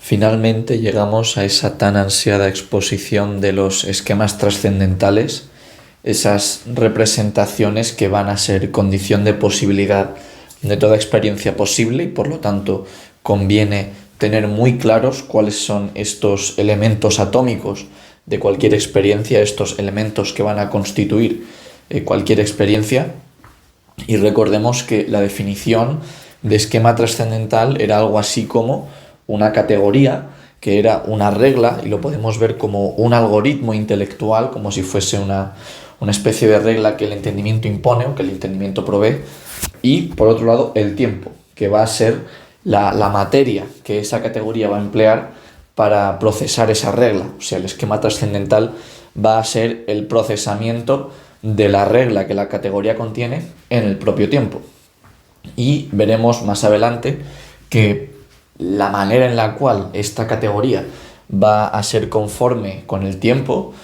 Finalmente llegamos a esa tan ansiada exposición de los esquemas trascendentales, esas representaciones que van a ser condición de posibilidad de toda experiencia posible y por lo tanto conviene tener muy claros cuáles son estos elementos atómicos de cualquier experiencia, estos elementos que van a constituir cualquier experiencia. Y recordemos que la definición de esquema trascendental era algo así como una categoría, que era una regla, y lo podemos ver como un algoritmo intelectual, como si fuese una especie de regla que el entendimiento impone o que el entendimiento provee, y por otro lado el tiempo, que va a ser la materia que esa categoría va a emplear para procesar esa regla. O sea, el esquema trascendental va a ser el procesamiento de la regla que la categoría contiene en el propio tiempo. Y veremos más adelante que la manera en la cual esta categoría va a ser conforme con el tiempo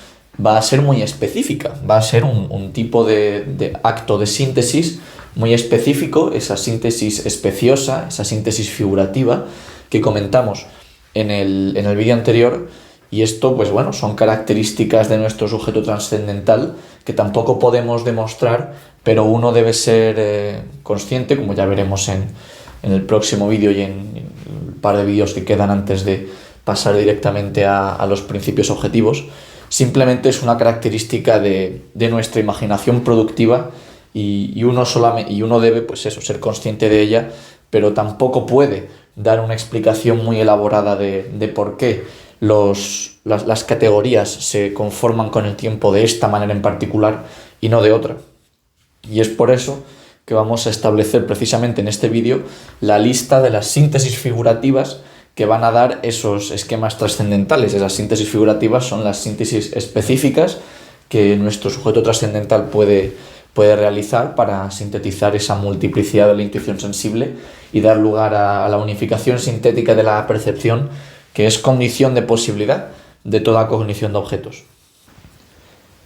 va a ser muy específica, va a ser un tipo de acto de síntesis muy específico, esa síntesis especiosa, esa síntesis figurativa que comentamos en el vídeo anterior. Y esto, pues bueno, son características de nuestro sujeto trascendental que tampoco podemos demostrar, pero uno debe ser consciente, como ya veremos en el próximo vídeo y en un par de vídeos que quedan antes de pasar directamente a los principios objetivos. Simplemente es una característica de nuestra imaginación productiva y uno debe, pues eso, ser consciente de ella, pero tampoco puede dar una explicación muy elaborada de por qué las categorías se conforman con el tiempo de esta manera en particular y no de otra. Y es por eso que vamos a establecer precisamente en este vídeo la lista de las síntesis figurativas que van a dar esos esquemas trascendentales. Esas síntesis figurativas son las síntesis específicas que nuestro sujeto trascendental puede realizar para sintetizar esa multiplicidad de la intuición sensible y dar lugar a la unificación sintética de la percepción, que es condición de posibilidad de toda cognición de objetos.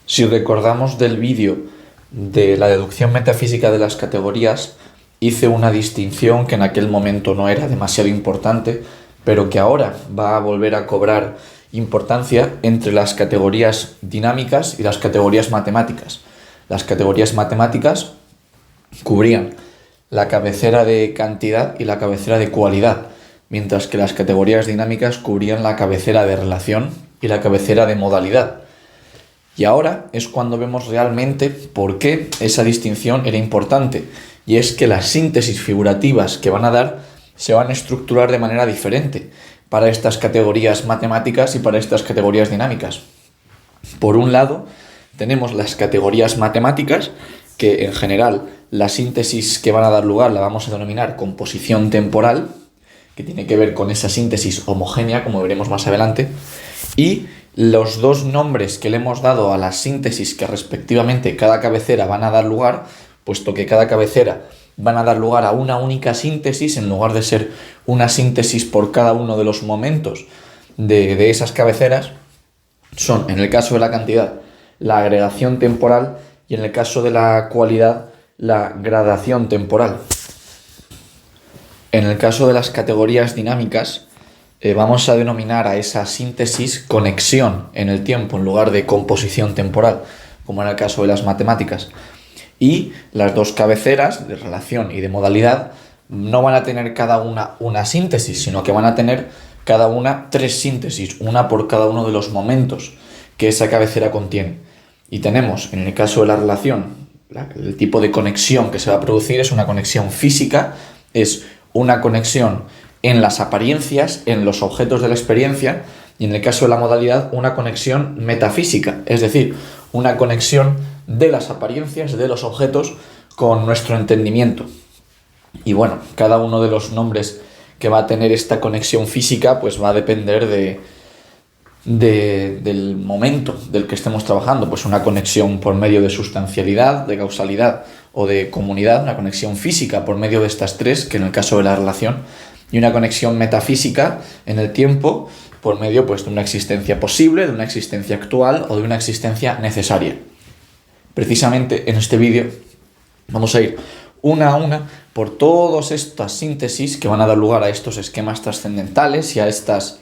Si recordamos del vídeo de la deducción metafísica de las categorías, hice una distinción que en aquel momento no era demasiado importante, pero que ahora va a volver a cobrar importancia entre las categorías dinámicas y las categorías matemáticas. Las categorías matemáticas cubrían la cabecera de cantidad y la cabecera de cualidad, mientras que las categorías dinámicas cubrían la cabecera de relación y la cabecera de modalidad. Y ahora es cuando vemos realmente por qué esa distinción era importante, y es que las síntesis figurativas que van a dar se van a estructurar de manera diferente para estas categorías matemáticas y para estas categorías dinámicas. Por un lado, tenemos las categorías matemáticas, que en general la síntesis que van a dar lugar la vamos a denominar composición temporal, que tiene que ver con esa síntesis homogénea, como veremos más adelante, y los dos nombres que le hemos dado a las síntesis que respectivamente cada cabecera van a dar lugar, puesto que cada cabecera van a dar lugar a una única síntesis, en lugar de ser una síntesis por cada uno de los momentos de esas cabeceras, son, en el caso de la cantidad, la agregación temporal y en el caso de la cualidad, la gradación temporal. En el caso de las categorías dinámicas, vamos a denominar a esa síntesis conexión en el tiempo en lugar de composición temporal, como en el caso de las matemáticas. Y las dos cabeceras de relación y de modalidad no van a tener cada una síntesis, sino que van a tener cada una tres síntesis, una por cada uno de los momentos que esa cabecera contiene. Y tenemos, en el caso de la relación, el tipo de conexión que se va a producir es una conexión física, es una conexión en las apariencias, en los objetos de la experiencia, y en el caso de la modalidad, una conexión metafísica, es decir, una conexión de las apariencias, de los objetos, con nuestro entendimiento. Y bueno, cada uno de los nombres que va a tener esta conexión física, pues va a depender del momento del que estemos trabajando. Pues una conexión por medio de sustancialidad, de causalidad o de comunidad, una conexión física por medio de estas tres, que en el caso de la relación, y una conexión metafísica en el tiempo por medio, pues, de una existencia posible, de una existencia actual o de una existencia necesaria. Precisamente en este vídeo vamos a ir una a una por todas estas síntesis que van a dar lugar a estos esquemas trascendentales y a estas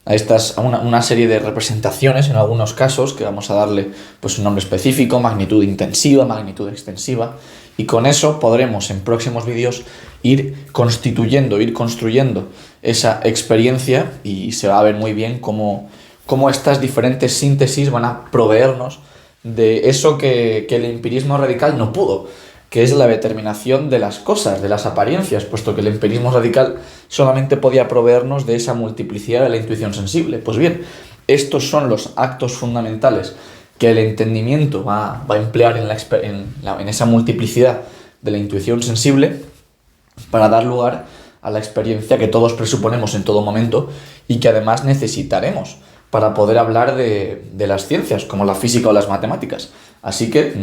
a una serie de representaciones en algunos casos, que vamos a darle pues un nombre específico, magnitud intensiva, magnitud extensiva, y con eso podremos en próximos vídeos ir construyendo esa experiencia, y se va a ver muy bien cómo estas diferentes síntesis van a proveernos de eso que el empirismo radical no pudo, que es la determinación de las cosas, de las apariencias, puesto que el empirismo radical solamente podía proveernos de esa multiplicidad de la intuición sensible. Pues bien, estos son los actos fundamentales que el entendimiento va a emplear en esa multiplicidad de la intuición sensible para dar lugar a la experiencia que todos presuponemos en todo momento y que además necesitaremos para poder hablar de las ciencias, como la física o las matemáticas. Así que,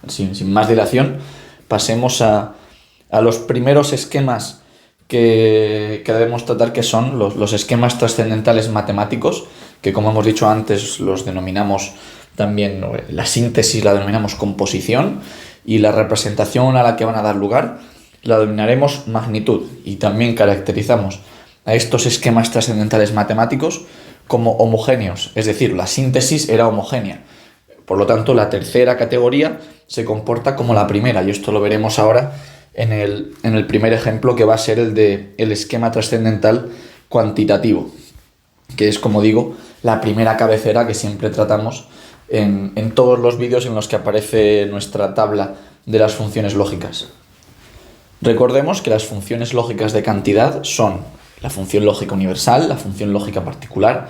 sin más dilación, pasemos a los primeros esquemas que debemos tratar, que son los esquemas trascendentales matemáticos, que como hemos dicho antes los denominamos también, la síntesis la denominamos composición, y la representación a la que van a dar lugar la denominaremos magnitud, y también caracterizamos a estos esquemas trascendentales matemáticos como homogéneos, es decir, la síntesis era homogénea. Por lo tanto, la tercera categoría se comporta como la primera, y esto lo veremos ahora en el primer ejemplo, que va a ser el esquema trascendental cuantitativo, que es, como digo, la primera cabecera que siempre tratamos en todos los vídeos en los que aparece nuestra tabla de las funciones lógicas. Recordemos que las funciones lógicas de cantidad son la función lógica universal, la función lógica particular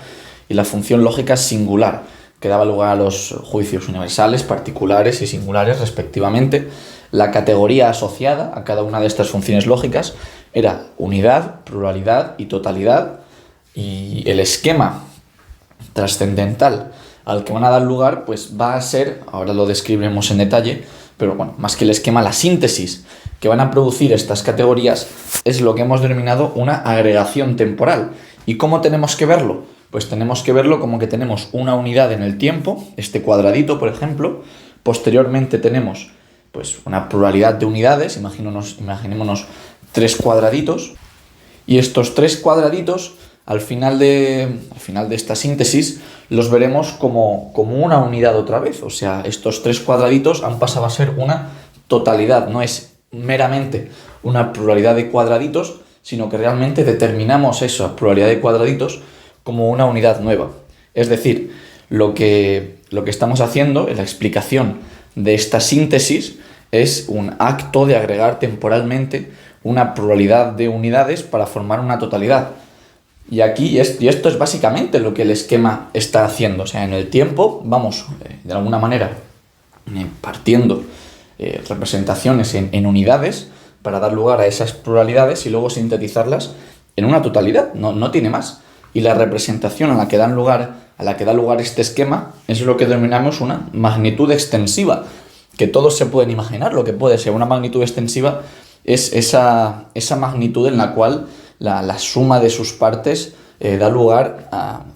y la función lógica singular, que daba lugar a los juicios universales, particulares y singulares respectivamente. La categoría asociada a cada una de estas funciones lógicas era unidad, pluralidad y totalidad, y el esquema trascendental al que van a dar lugar pues va a ser, ahora lo describiremos en detalle, pero bueno, más que el esquema, la síntesis que van a producir estas categorías es lo que hemos denominado una agregación temporal. ¿Y cómo tenemos que verlo? Pues tenemos que verlo como que tenemos una unidad en el tiempo, este cuadradito, por ejemplo. Posteriormente tenemos pues una pluralidad de unidades, imaginémonos 3 cuadraditos, y estos 3 cuadraditos al final de esta síntesis los veremos como una unidad otra vez. O sea, estos 3 cuadraditos han pasado a ser una totalidad, no es meramente una pluralidad de cuadraditos, sino que realmente determinamos esa pluralidad de cuadraditos como una unidad nueva. Es decir, lo que estamos haciendo en la explicación de esta síntesis es un acto de agregar temporalmente una pluralidad de unidades para formar una totalidad. Y esto es básicamente lo que el esquema está haciendo. O sea, en el tiempo vamos, de alguna manera, partiendo representaciones en unidades para dar lugar a esas pluralidades y luego sintetizarlas en una totalidad, no tiene más. Y la representación a la que da lugar este esquema es lo que denominamos una magnitud extensiva, que todos se pueden imaginar lo que puede ser. Una magnitud extensiva es esa magnitud en la cual la suma de sus partes da lugar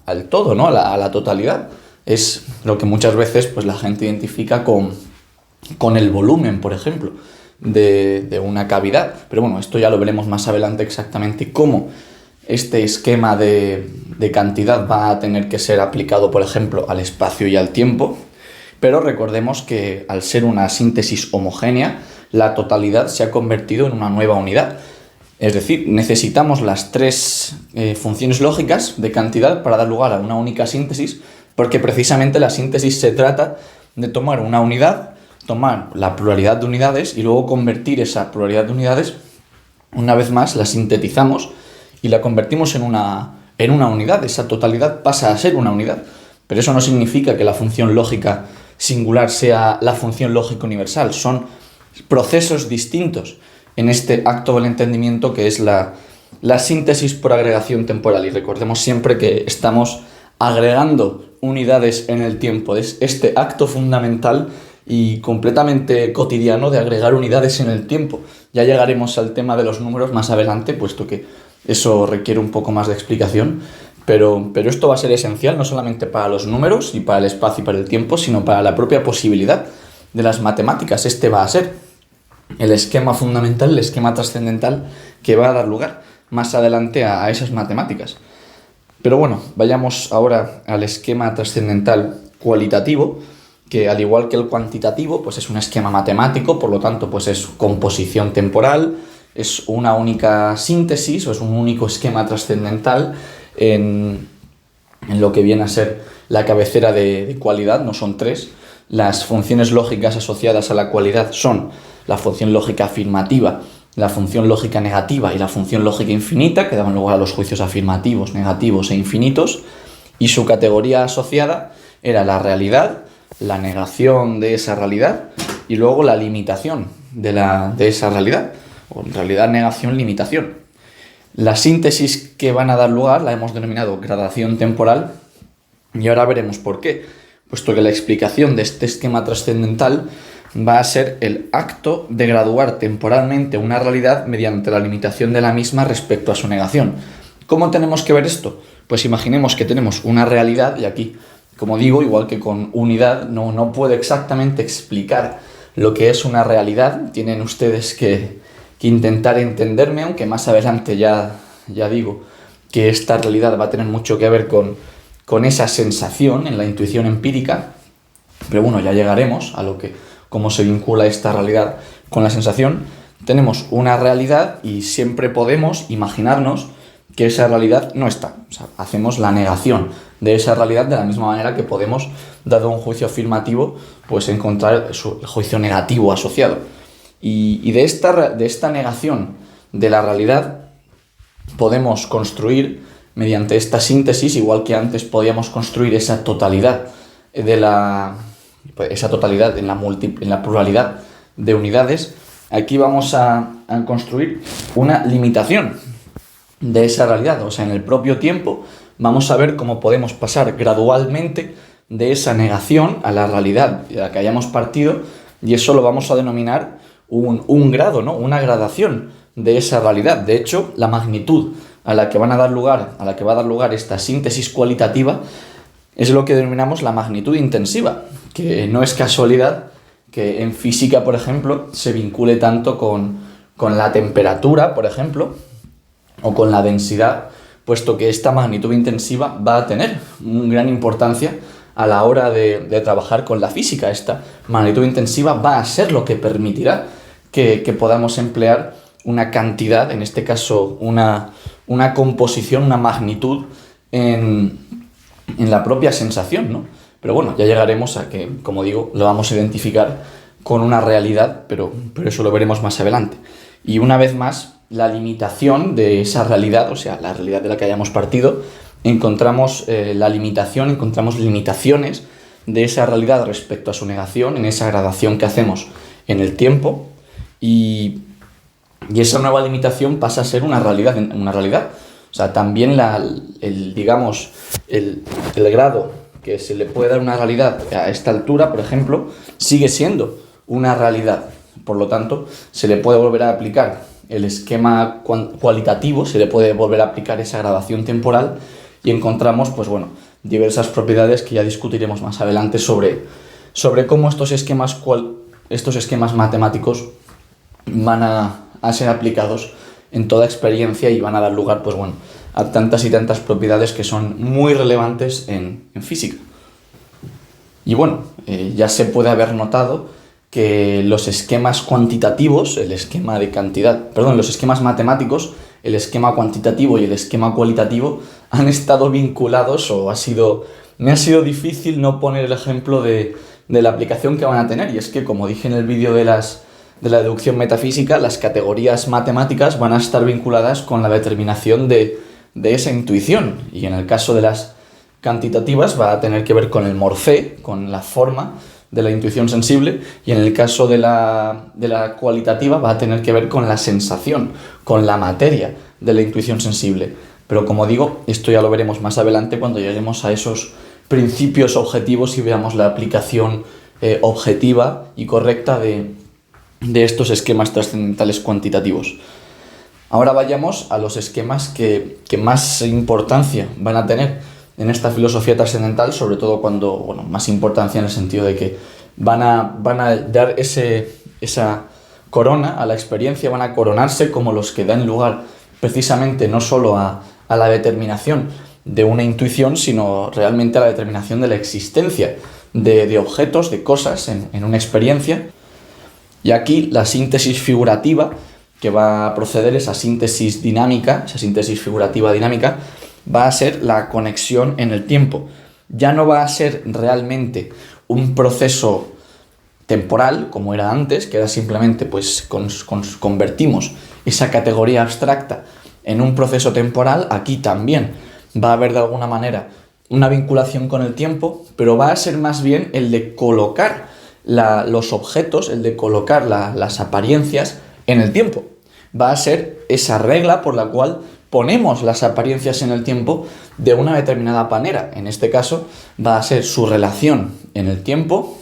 al todo, ¿no? a la totalidad. Es lo que muchas veces pues, la gente identifica con el volumen, por ejemplo, de una cavidad. Pero bueno, esto ya lo veremos más adelante exactamente cómo este esquema de cantidad va a tener que ser aplicado, por ejemplo, al espacio y al tiempo. Pero recordemos que al ser una síntesis homogénea, la totalidad se ha convertido en una nueva unidad. Es decir, necesitamos las 3 funciones lógicas de cantidad para dar lugar a una única síntesis, porque precisamente la síntesis se trata de tomar una unidad, tomar la pluralidad de unidades y luego convertir esa pluralidad de unidades, una vez más la sintetizamos y la convertimos en una unidad. Esa totalidad pasa a ser una unidad. Pero eso no significa que la función lógica singular sea la función lógica universal. Son procesos distintos en este acto del entendimiento que es la síntesis por agregación temporal. Y recordemos siempre que estamos agregando unidades en el tiempo. Es este acto fundamental y completamente cotidiano de agregar unidades en el tiempo. Ya llegaremos al tema de los números más adelante, puesto que eso requiere un poco más de explicación, pero esto va a ser esencial no solamente para los números y para el espacio y para el tiempo, sino para la propia posibilidad de las matemáticas. Este va a ser el esquema fundamental, el esquema trascendental que va a dar lugar más adelante a esas matemáticas. Pero bueno, vayamos ahora al esquema trascendental cualitativo, que al igual que el cuantitativo, pues es un esquema matemático, por lo tanto, pues es composición temporal, es una única síntesis o es un único esquema trascendental en lo que viene a ser la cabecera de cualidad, no son tres. Las funciones lógicas asociadas a la cualidad son la función lógica afirmativa, la función lógica negativa y la función lógica infinita, que daban lugar a los juicios afirmativos, negativos e infinitos, y su categoría asociada era la realidad, la negación de esa realidad y luego la limitación de esa realidad, o en realidad negación, limitación. La síntesis que van a dar lugar la hemos denominado gradación temporal y ahora veremos por qué, puesto que la explicación de este esquema trascendental va a ser el acto de graduar temporalmente una realidad mediante la limitación de la misma respecto a su negación. ¿Cómo tenemos que ver esto? Pues imaginemos que tenemos una realidad y aquí, como digo, igual que con unidad, no puedo exactamente explicar lo que es una realidad. Tienen ustedes que intentar entenderme, aunque más adelante ya digo que esta realidad va a tener mucho que ver con esa sensación en la intuición empírica. Pero bueno, ya llegaremos a cómo se vincula esta realidad con la sensación. Tenemos una realidad y siempre podemos imaginarnos que esa realidad no está. O sea, hacemos la negación de esa realidad de la misma manera que podemos, dado un juicio afirmativo, pues encontrar el juicio negativo asociado. Y de esta negación de la realidad podemos construir, mediante esta síntesis, igual que antes podíamos construir esa totalidad en la pluralidad de unidades, aquí vamos a construir una limitación de esa realidad. O sea, en el propio tiempo vamos a ver cómo podemos pasar gradualmente de esa negación a la realidad de la que hayamos partido, y eso lo vamos a denominar un grado, ¿no? Una gradación de esa realidad. De hecho, la magnitud a la que va a dar lugar esta síntesis cualitativa es lo que denominamos la magnitud intensiva, que no es casualidad que en física, por ejemplo, se vincule tanto con la temperatura, por ejemplo, o con la densidad, puesto que esta magnitud intensiva va a tener una gran importancia a la hora de trabajar con la física. Esta magnitud intensiva va a ser lo que permitirá que podamos emplear una cantidad, en este caso una composición, una magnitud en la propia sensación, ¿no? Pero bueno, ya llegaremos a que, como digo, lo vamos a identificar con una realidad, pero eso lo veremos más adelante. Y una vez más, la limitación de esa realidad, o sea, la realidad de la que hayamos partido, encontramos encontramos limitaciones de esa realidad respecto a su negación, en esa gradación que hacemos en el tiempo, y esa nueva limitación pasa a ser una realidad. O sea, también el grado que se le puede dar una realidad a esta altura, por ejemplo, sigue siendo una realidad. Por lo tanto, se le puede volver a aplicar el esquema cualitativo, se le puede volver a aplicar esa gradación temporal y encontramos, pues bueno, diversas propiedades que ya discutiremos más adelante sobre cómo estos esquemas matemáticos van a ser aplicados en toda experiencia y van a dar lugar, pues bueno, a tantas y tantas propiedades que son muy relevantes en física. Y bueno, ya se puede haber notado que los esquemas cuantitativos, los esquemas matemáticos, el esquema cuantitativo y el esquema cualitativo han estado vinculados, me ha sido difícil no poner el ejemplo de la aplicación que van a tener, y es que, como dije en el vídeo de la deducción metafísica, las categorías matemáticas van a estar vinculadas con la determinación de esa intuición, y en el caso de las cuantitativas va a tener que ver con el morfé, con la forma de la intuición sensible, y en el caso de la cualitativa va a tener que ver con la sensación, con la materia de la intuición sensible. Pero como digo, esto ya lo veremos más adelante cuando lleguemos a esos principios objetivos y veamos la aplicación objetiva y correcta de estos esquemas trascendentales cuantitativos. Ahora vayamos a los esquemas que más importancia van a tener en esta filosofía trascendental, sobre todo más importancia en el sentido de que van a dar esa corona a la experiencia, van a coronarse como los que dan lugar precisamente no solo a la determinación de una intuición, sino realmente a la determinación de la existencia de objetos, de cosas en una experiencia. Y aquí la síntesis figurativa que va a proceder, esa síntesis dinámica, esa síntesis figurativa dinámica, va a ser la conexión en el tiempo. Ya no va a ser realmente un proceso temporal, como era antes, que era simplemente pues convertimos esa categoría abstracta en un proceso temporal. Aquí también va a haber de alguna manera una vinculación con el tiempo, pero va a ser más bien el de colocar los objetos, el de colocar las apariencias en el tiempo. Va a ser esa regla por la cual ponemos las apariencias en el tiempo de una determinada manera. En este caso va a ser su relación en el tiempo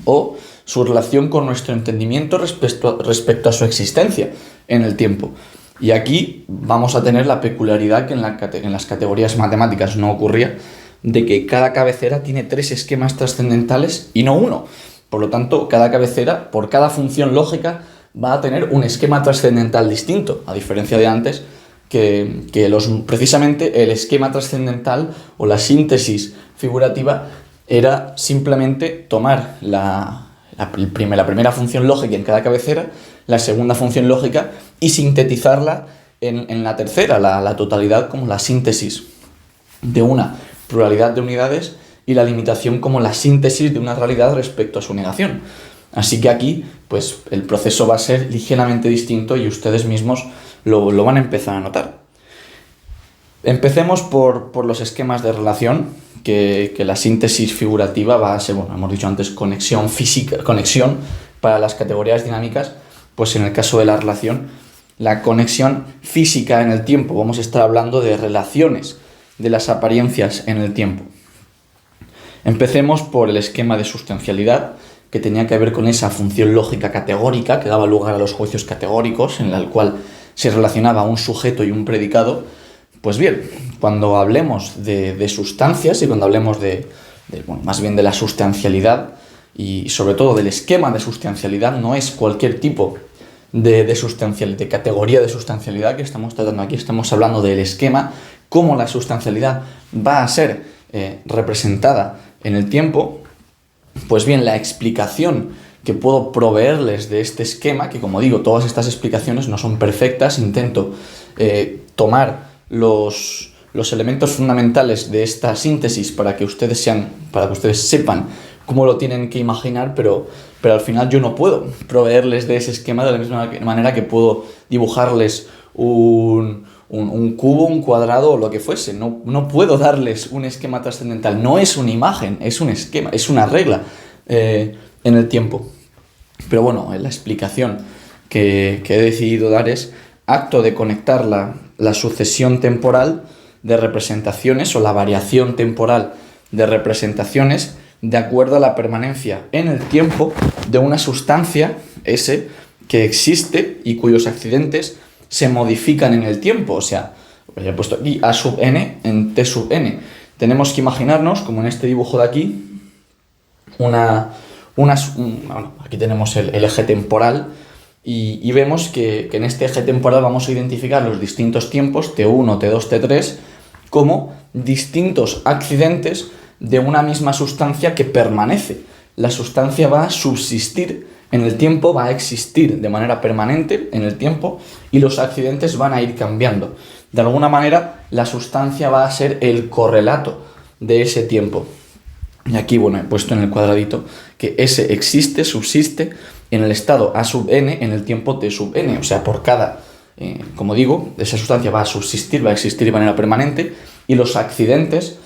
o su relación con nuestro entendimiento respecto a su existencia en el tiempo. Y aquí vamos a tener la peculiaridad que en las categorías matemáticas no ocurría, de que cada cabecera tiene 3 esquemas trascendentales y no uno. Por lo tanto, cada cabecera, por cada función lógica, va a tener un esquema trascendental distinto, a diferencia de antes, que precisamente el esquema trascendental o la síntesis figurativa era simplemente tomar la primera función lógica en cada cabecera, la segunda función lógica, y sintetizarla en la tercera, la totalidad como la síntesis de una pluralidad de unidades y la limitación como la síntesis de una realidad respecto a su negación. Así que aquí pues el proceso va a ser ligeramente distinto y ustedes mismos lo van a empezar a notar. Empecemos por los esquemas de relación, que la síntesis figurativa va a ser, bueno, hemos dicho antes, conexión física, conexión para las categorías dinámicas. Pues en el caso de la relación, la conexión física en el tiempo, vamos a estar hablando de relaciones de las apariencias en el tiempo. Empecemos por el esquema de sustancialidad, que tenía que ver con esa función lógica categórica que daba lugar a los juicios categóricos, en la cual se relacionaba un sujeto y un predicado. Pues bien, cuando hablemos de sustancias y cuando hablemos más bien de la sustancialidad y sobre todo del esquema de sustancialidad, no es cualquier tipo de categoría de sustancialidad que estamos tratando aquí. Estamos hablando del esquema, cómo la sustancialidad va a ser representada en el tiempo. Pues bien, la explicación que puedo proveerles de este esquema, que como digo, todas estas explicaciones no son perfectas, intento tomar los elementos fundamentales de esta síntesis para que ustedes sepan cómo lo tienen que imaginar, pero al final yo no puedo proveerles de ese esquema de la misma manera que puedo dibujarles un cubo, un cuadrado o lo que fuese. No puedo darles un esquema trascendental. No es una imagen, es un esquema, es una regla en el tiempo. Pero bueno, la explicación que he decidido dar es acto de conectar la sucesión temporal de representaciones o la variación temporal de representaciones de acuerdo a la permanencia en el tiempo de una sustancia S que existe y cuyos accidentes se modifican en el tiempo. O sea, he puesto aquí A sub n en T sub n. Tenemos que imaginarnos, como en este dibujo de aquí, aquí tenemos el eje temporal y vemos que en este eje temporal vamos a identificar los distintos tiempos, T1, T2, T3, como distintos accidentes de una misma sustancia que permanece. La sustancia va a subsistir en el tiempo, va a existir de manera permanente en el tiempo y los accidentes van a ir cambiando. De alguna manera, la sustancia va a ser el correlato de ese tiempo. Y aquí, bueno, he puesto en el cuadradito que S existe, subsiste en el estado A sub n en el tiempo T sub n. O sea, por cada, como digo, esa sustancia va a subsistir, va a existir de manera permanente y los accidentes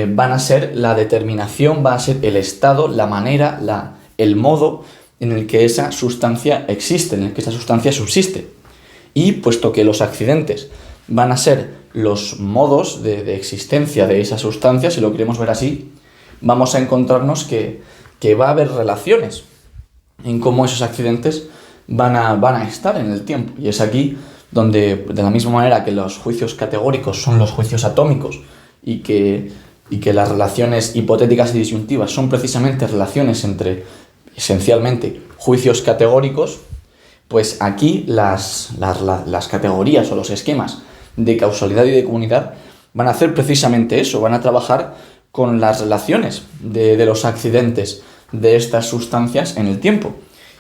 van a ser la determinación, va a ser el estado, la manera, el modo en el que esa sustancia existe, en el que esa sustancia subsiste. Y puesto que los accidentes van a ser los modos de existencia de esa sustancia, si lo queremos ver así, vamos a encontrarnos que va a haber relaciones en cómo esos accidentes van a estar en el tiempo. Y es aquí donde, de la misma manera que los juicios categóricos son los juicios atómicos y que las relaciones hipotéticas y disyuntivas son precisamente relaciones entre, esencialmente, juicios categóricos, pues aquí las categorías o los esquemas de causalidad y de comunidad van a hacer precisamente eso, van a trabajar con las relaciones de los accidentes de estas sustancias en el tiempo.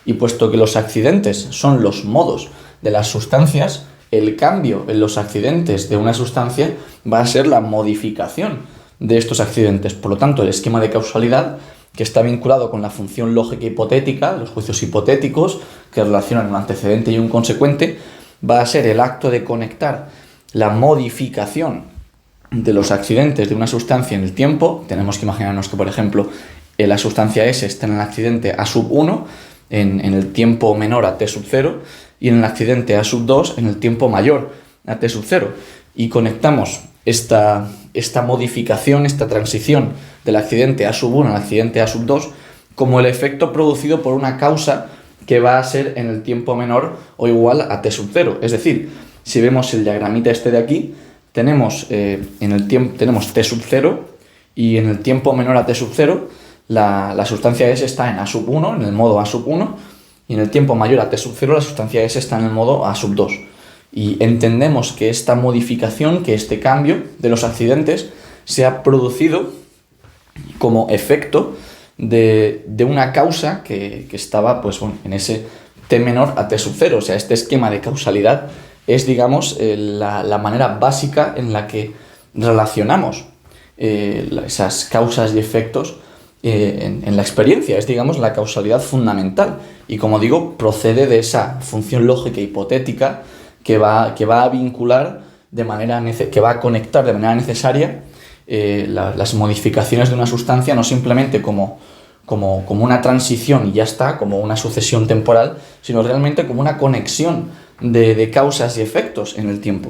Y puesto que los accidentes son los modos de las sustancias, el cambio en los accidentes de una sustancia va a ser la modificación de estos accidentes. Por lo tanto, el esquema de causalidad, que está vinculado con la función lógica hipotética, los juicios hipotéticos que relacionan un antecedente y un consecuente, va a ser el acto de conectar la modificación de los accidentes de una sustancia en el tiempo. Tenemos que imaginarnos que, por ejemplo, la sustancia S está en el accidente A sub 1 en el tiempo menor a t sub 0 y en el accidente A sub 2 en el tiempo mayor a t sub 0. Y conectamos esta modificación, esta transición del accidente A sub 1 al accidente A sub 2 como el efecto producido por una causa que va a ser en el tiempo menor o igual a t sub 0. Es decir, si vemos el diagramita este de aquí, tenemos tenemos t sub 0 y en el tiempo menor a t sub 0 la sustancia S está en A sub 1, en el modo A sub 1, y en el tiempo mayor a t sub 0 la sustancia S está en el modo A sub 2. Y entendemos que esta modificación, que este cambio de los accidentes se ha producido como efecto de una causa que estaba en ese t menor a t sub 0. O sea, este esquema de causalidad es, digamos, la manera básica en la que relacionamos esas causas y efectos en la experiencia. Es, digamos, la causalidad fundamental. Y como digo, procede de esa función lógica hipotética que va a vincular que va a conectar de manera necesaria las modificaciones de una sustancia, no simplemente como una transición y ya está, como una sucesión temporal, sino realmente como una conexión de causas y efectos en el tiempo.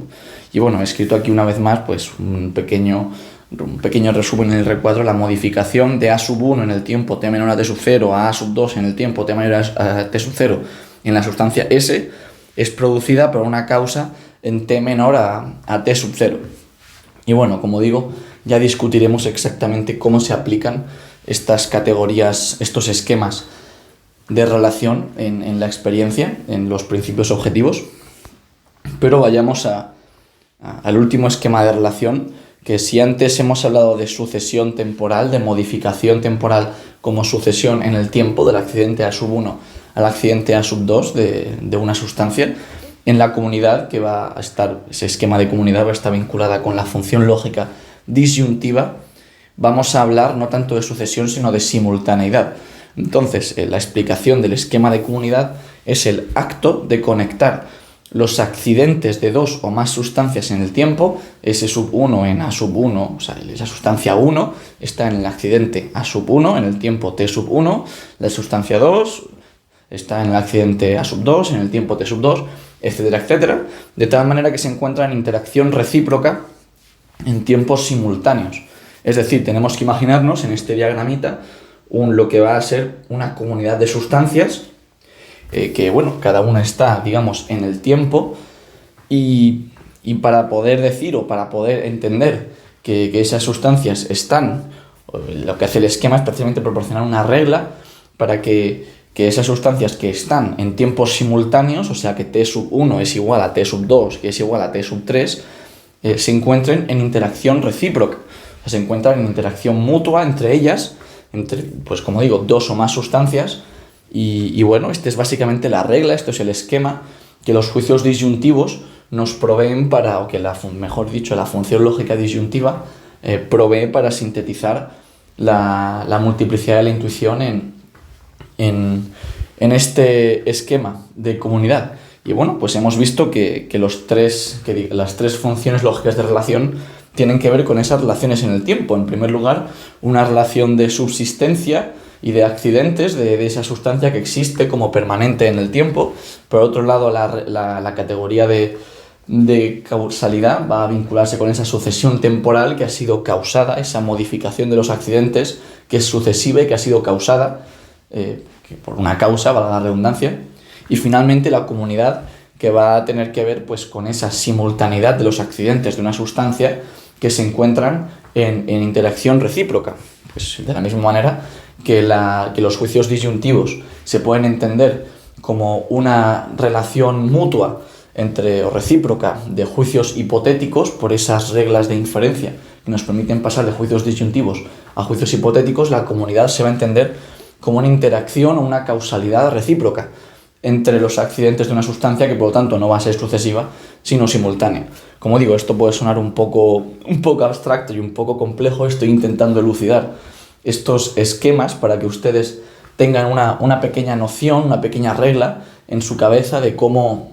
Y bueno, he escrito aquí una vez más pues un pequeño resumen en el recuadro. La modificación de A sub 1 en el tiempo t menor a t sub 0 a A sub 2 en el tiempo t mayor a t sub 0 en la sustancia S es producida por una causa en t menor a t sub 0. Y bueno, como digo, ya discutiremos exactamente cómo se aplican estas categorías, estos esquemas de relación en la experiencia, en los principios objetivos. Pero vayamos al último esquema de relación, que si antes hemos hablado de sucesión temporal, de modificación temporal como sucesión en el tiempo del accidente A sub 1 al accidente A sub 2 de una sustancia, en la comunidad ese esquema de comunidad va a estar vinculada con la función lógica disyuntiva. Vamos a hablar no tanto de sucesión sino de simultaneidad. Entonces, la explicación del esquema de comunidad es el acto de conectar los accidentes de dos o más sustancias en el tiempo. S sub 1 en A sub 1, o sea, la sustancia 1 está en el accidente A sub 1 en el tiempo t sub 1, la sustancia 2 está en el accidente A sub 2 en el tiempo t sub 2, etcétera, etcétera, de tal manera que se encuentra en interacción recíproca en tiempos simultáneos. Es decir, tenemos que imaginarnos en este diagramita lo que va a ser una comunidad de sustancias que, cada una está, digamos, en el tiempo y para poder decir o para poder entender que esas sustancias están, lo que hace el esquema es precisamente proporcionar una regla para que esas sustancias que están en tiempos simultáneos, o sea que t sub 1 es igual a t sub 2, que es igual a t sub 3, se encuentren en interacción recíproca. O sea, se encuentran en interacción mutua entre ellas, entre, pues como digo, dos o más sustancias. Y bueno, esta es básicamente la regla, esto es el esquema que los juicios disyuntivos nos proveen mejor dicho, la función lógica disyuntiva provee para sintetizar la multiplicidad de la intuición en este esquema de comunidad. Y bueno, pues hemos visto que las tres funciones lógicas de relación tienen que ver con esas relaciones en el tiempo. En primer lugar, una relación de subsistencia y de accidentes de esa sustancia que existe como permanente en el tiempo. Por otro lado, la categoría de causalidad va a vincularse con esa sucesión temporal que ha sido causada, esa modificación de los accidentes que es sucesiva y que ha sido causada por una causa, valga la redundancia. Y finalmente la comunidad, que va a tener que ver pues con esa simultaneidad de los accidentes de una sustancia que se encuentran en interacción recíproca. Pues de la misma manera que los juicios disyuntivos se pueden entender como una relación mutua o recíproca de juicios hipotéticos por esas reglas de inferencia que nos permiten pasar de juicios disyuntivos a juicios hipotéticos, la comunidad se va a entender como una interacción o una causalidad recíproca entre los accidentes de una sustancia que por lo tanto no va a ser sucesiva, sino simultánea. Como digo, esto puede sonar un poco abstracto y un poco complejo. Estoy intentando elucidar estos esquemas para que ustedes tengan una pequeña noción, una pequeña regla en su cabeza de cómo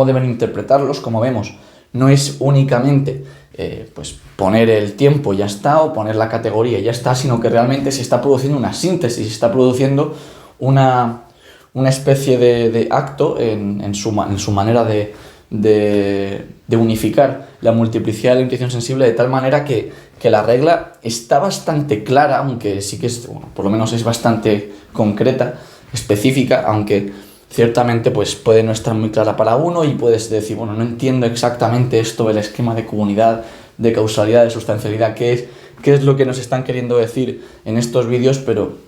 deben interpretarlos. Como vemos, no es únicamente pues poner el tiempo y ya está, o poner la categoría y ya está, sino que realmente se está produciendo una síntesis, se está produciendo una especie de acto en su manera de unificar la multiplicidad de la intuición sensible, de tal manera que la regla está bastante clara, aunque sí que por lo menos es bastante concreta, específica, aunque ciertamente pues puede no estar muy clara para uno y puedes decir, bueno, no entiendo exactamente esto del esquema de comunidad, de causalidad, de sustancialidad, qué es lo que nos están queriendo decir en estos vídeos, pero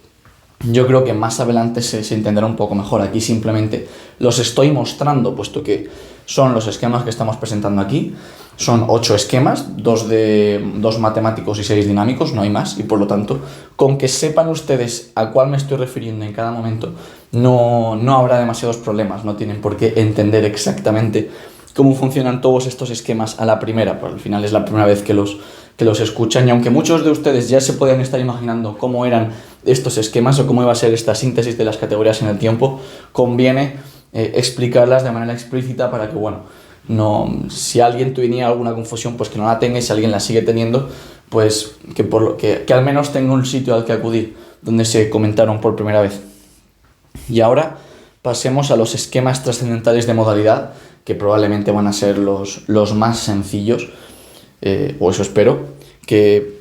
yo creo que más adelante se entenderá un poco mejor. Aquí simplemente los estoy mostrando, puesto que son los esquemas que estamos presentando aquí. Son 8 esquemas, 2 matemáticos y 6 dinámicos, no hay más, y por lo tanto, con que sepan ustedes a cuál me estoy refiriendo en cada momento, no habrá demasiados problemas, no tienen por qué entender exactamente cómo funcionan todos estos esquemas a la primera, pero al final es la primera vez que los escuchan, y aunque muchos de ustedes ya se pueden estar imaginando cómo eran estos esquemas o cómo iba a ser esta síntesis de las categorías en el tiempo, conviene explicarlas de manera explícita para que, bueno, si alguien tenía alguna confusión, pues que no la tenga, y si alguien la sigue teniendo, pues que al menos tenga un sitio al que acudir donde se comentaron por primera vez. Y ahora pasemos a los esquemas trascendentales de modalidad, que probablemente van a ser los más sencillos, o eso espero,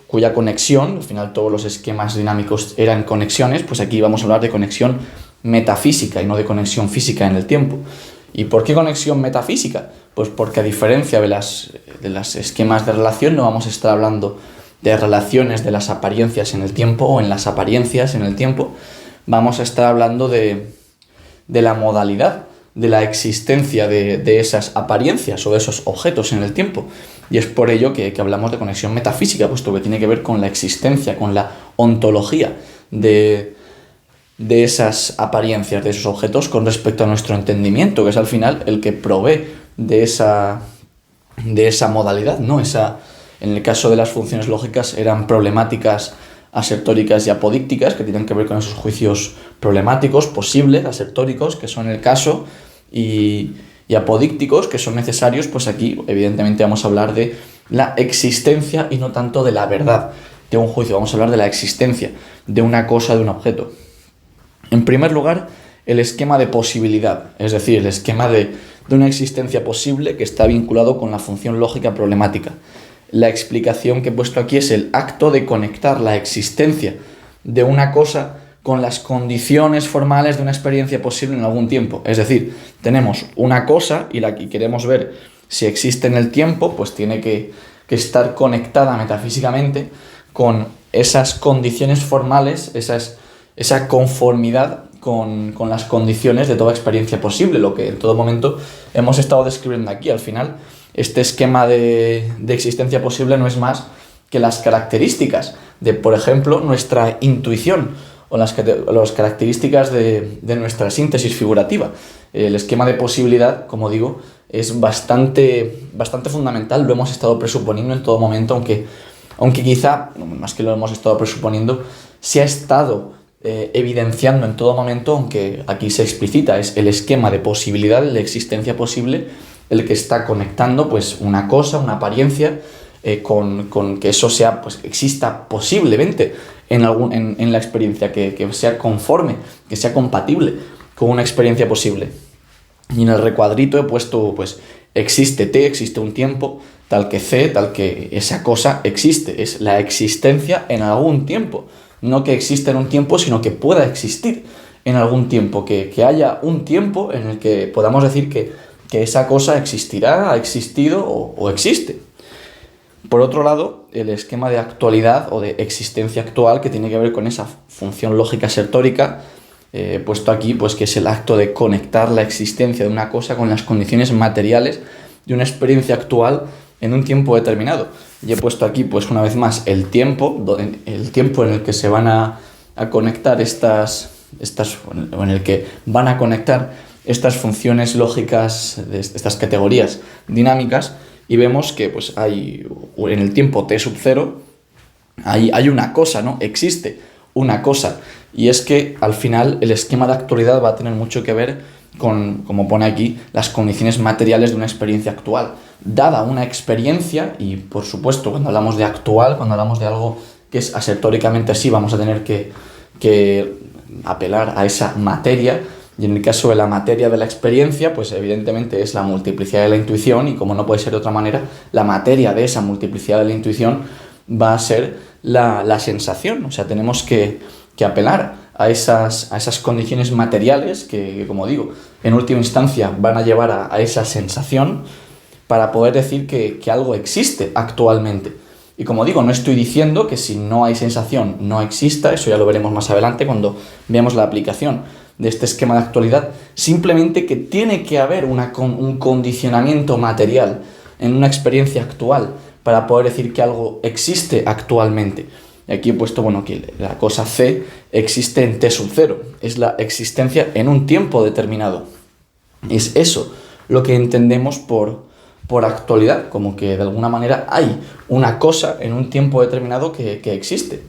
cuya conexión, al final todos los esquemas dinámicos eran conexiones, pues aquí vamos a hablar de conexión metafísica y no de conexión física en el tiempo. ¿Y por qué conexión metafísica? Pues porque a diferencia de las esquemas de relación, no vamos a estar hablando de relaciones de las apariencias en el tiempo o en las apariencias en el tiempo, vamos a estar hablando de la modalidad, de la existencia de esas apariencias o de esos objetos en el tiempo. Y es por ello que hablamos de conexión metafísica, puesto que tiene que ver con la existencia, con la ontología de esas apariencias, de esos objetos con respecto a nuestro entendimiento, que es al final el que provee de esa modalidad, ¿no? En el caso de las funciones lógicas eran problemáticas, asertóricas y apodícticas, que tienen que ver con esos juicios problemáticos, posibles, asertóricos, que son el caso, y apodícticos, que son necesarios. Pues aquí evidentemente vamos a hablar de la existencia y no tanto de la verdad de un juicio, vamos a hablar de la existencia de una cosa, de un objeto. En primer lugar, el esquema de posibilidad, es decir, el esquema de una existencia posible que está vinculado con la función lógica problemática. La explicación que he puesto aquí es el acto de conectar la existencia de una cosa con las condiciones formales de una experiencia posible en algún tiempo. Es decir, tenemos una cosa y queremos ver si existe en el tiempo, pues tiene que estar conectada metafísicamente con esas condiciones formales, esa conformidad con las condiciones de toda experiencia posible, lo que en todo momento hemos estado describiendo aquí. Al final, este esquema de existencia posible no es más que las características de, por ejemplo, nuestra intuición o las características de nuestra síntesis figurativa. El esquema de posibilidad, como digo, es bastante fundamental, lo hemos estado presuponiendo en todo momento, aunque quizá, más que lo hemos estado presuponiendo, se ha estado evidenciando en todo momento, aunque aquí se explicita, es el esquema de posibilidad, de existencia posible, el que está conectando pues una cosa, una apariencia, con que eso sea, pues exista posiblemente en la experiencia, que sea conforme, que sea compatible con una experiencia posible. Y en el recuadrito he puesto, pues, existe T, existe un tiempo, tal que C, tal que esa cosa existe. Es la existencia en algún tiempo. No que exista en un tiempo, sino que pueda existir en algún tiempo. Que haya un tiempo en el que podamos decir que esa cosa existirá, ha existido o existe. Por otro lado, el esquema de actualidad o de existencia actual, que tiene que ver con esa función lógica asertórica, He puesto aquí pues que es el acto de conectar la existencia de una cosa con las condiciones materiales de una experiencia actual en un tiempo determinado. Y he puesto aquí pues una vez más el tiempo en el que se van a conectar o en el que van a conectar estas funciones lógicas de estas categorías dinámicas, y vemos que pues hay en el tiempo t sub 0 hay una cosa, ¿no? Existe una cosa, y es que al final el esquema de actualidad va a tener mucho que ver con, como pone aquí, las condiciones materiales de una experiencia actual. Dada una experiencia, y por supuesto cuando hablamos de actual, cuando hablamos de algo que es asertóricamente así, vamos a tener que apelar a esa materia, y en el caso de la materia de la experiencia, pues evidentemente es la multiplicidad de la intuición, y como no puede ser de otra manera, la materia de esa multiplicidad de la intuición va a ser la sensación. O sea, tenemos que apelar a esas condiciones materiales que, como digo, en última instancia van a llevar a esa sensación para poder decir que algo existe actualmente. Y como digo, no estoy diciendo que si no hay sensación no exista, eso ya lo veremos más adelante cuando veamos la aplicación de este esquema de actualidad, simplemente que tiene que haber un condicionamiento material en una experiencia actual para poder decir que algo existe actualmente. Y aquí he puesto, bueno, que la cosa C existe en t sub 0, es la existencia en un tiempo determinado. Es eso lo que entendemos por actualidad, como que de alguna manera hay una cosa en un tiempo determinado que existe.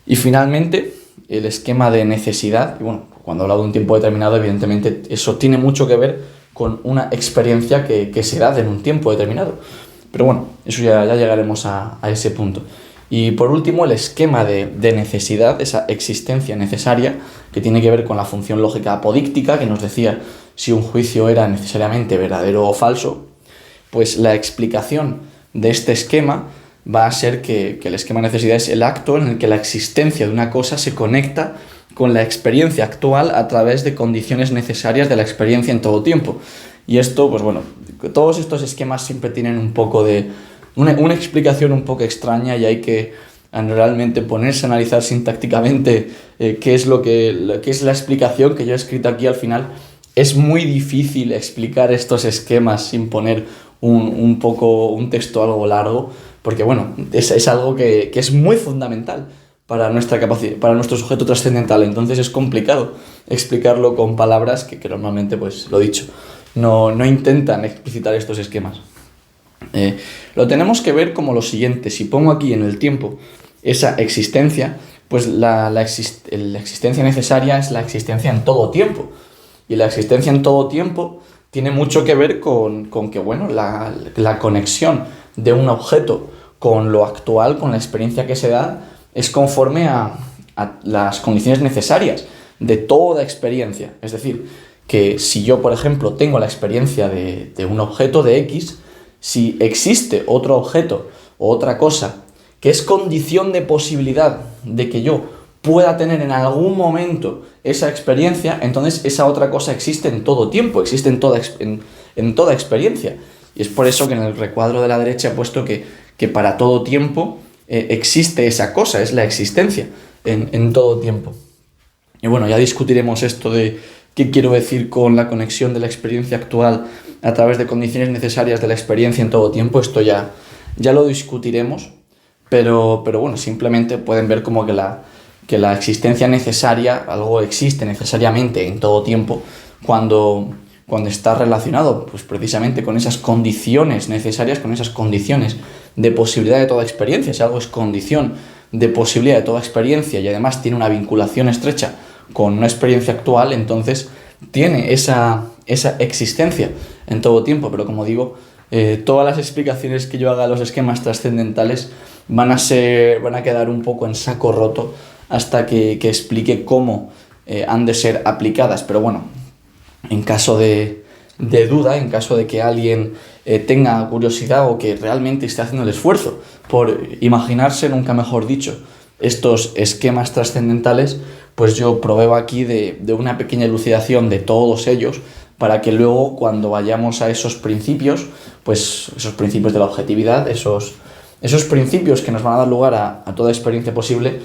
Y finalmente, el esquema de necesidad, y bueno, cuando hablo de un tiempo determinado, evidentemente eso tiene mucho que ver con una experiencia que se da en un tiempo determinado. Pero bueno, eso ya llegaremos a ese punto. Y por último, el esquema de necesidad, esa existencia necesaria, que tiene que ver con la función lógica apodíctica, que nos decía si un juicio era necesariamente verdadero o falso. Pues la explicación de este esquema va a ser que el esquema de necesidad es el acto en el que la existencia de una cosa se conecta con la experiencia actual a través de condiciones necesarias de la experiencia en todo tiempo. Y esto, pues bueno, todos estos esquemas siempre tienen un poco de una explicación un poco extraña, y hay que realmente ponerse a analizar sintácticamente qué es qué es la explicación que yo he escrito aquí al final. Es muy difícil explicar estos esquemas sin poner un texto algo largo, porque bueno, es algo que es muy fundamental para nuestra capacidad, para nuestro sujeto trascendental. Entonces es complicado explicarlo con palabras que normalmente, pues lo dicho, no intentan explicitar estos esquemas. Lo tenemos que ver como lo siguiente. Si pongo aquí en el tiempo esa existencia, pues la existencia necesaria es la existencia en todo tiempo. Y la existencia en todo tiempo tiene mucho que ver con que, bueno, la conexión de un objeto con lo actual, con la experiencia que se da, es conforme a las condiciones necesarias de toda experiencia. Es decir, que si yo, por ejemplo, tengo la experiencia de un objeto de X, si existe otro objeto o otra cosa que es condición de posibilidad de que yo pueda tener en algún momento esa experiencia, entonces esa otra cosa existe en todo tiempo, existe en toda experiencia. Y es por eso que en el recuadro de la derecha he puesto que para todo tiempo existe esa cosa, es la existencia en todo tiempo. Y bueno, ya discutiremos esto de qué quiero decir con la conexión de la experiencia actual a través de condiciones necesarias de la experiencia en todo tiempo. Esto ya lo discutiremos, pero bueno, simplemente pueden ver como que la existencia necesaria, algo existe necesariamente en todo tiempo cuando está relacionado pues precisamente con esas condiciones necesarias, con esas condiciones de posibilidad de toda experiencia. Si algo es condición de posibilidad de toda experiencia y además tiene una vinculación estrecha con una experiencia actual, entonces tiene esa existencia en todo tiempo. Pero como digo, todas las explicaciones que yo haga a los esquemas trascendentales van a quedar un poco en saco roto hasta que explique cómo han de ser aplicadas. Pero bueno, en caso de duda, en caso de que alguien tenga curiosidad o que realmente esté haciendo el esfuerzo por imaginarse, nunca mejor dicho, estos esquemas trascendentales, pues yo proveo aquí de una pequeña elucidación de todos ellos, para que luego cuando vayamos a esos principios, pues esos principios de la objetividad, esos principios que nos van a dar lugar a toda experiencia posible,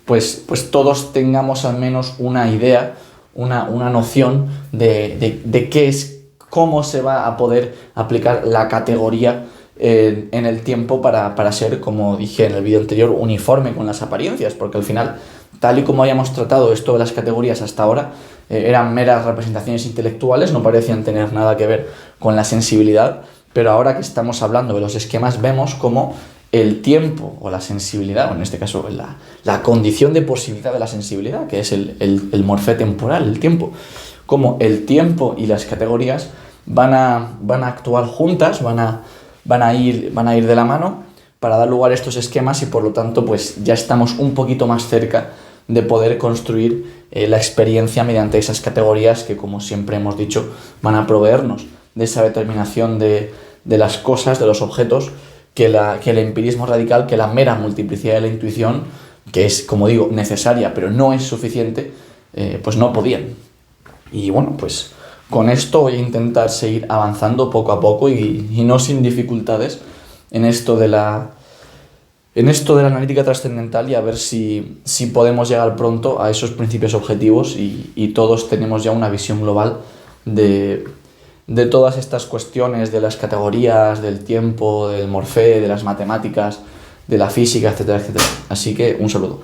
pues todos tengamos al menos una idea, una noción de qué es, cómo se va a poder aplicar la categoría en el tiempo para ser, como dije en el vídeo anterior, uniforme con las apariencias, porque al final, tal y como habíamos tratado esto de las categorías hasta ahora, eran meras representaciones intelectuales, no parecían tener nada que ver con la sensibilidad, pero ahora que estamos hablando de los esquemas vemos cómo el tiempo o la sensibilidad, o en este caso la condición de posibilidad de la sensibilidad, que es el morfé temporal, el tiempo, cómo el tiempo y las categorías van a actuar juntas, van a ir de la mano para dar lugar a estos esquemas y por lo tanto pues ya estamos un poquito más cerca de poder construir la experiencia mediante esas categorías que, como siempre hemos dicho, van a proveernos de esa determinación de las cosas, de los objetos, que el empirismo radical, que la mera multiplicidad de la intuición, que es, como digo, necesaria pero no es suficiente, pues no podían. Y bueno, pues con esto voy a intentar seguir avanzando poco a poco y no sin dificultades en esto de la analítica trascendental y a ver si podemos llegar pronto a esos principios objetivos y todos tenemos ya una visión global de todas estas cuestiones, de las categorías, del tiempo, del morfé, de las matemáticas, de la física, etcétera, etcétera. Así que un saludo.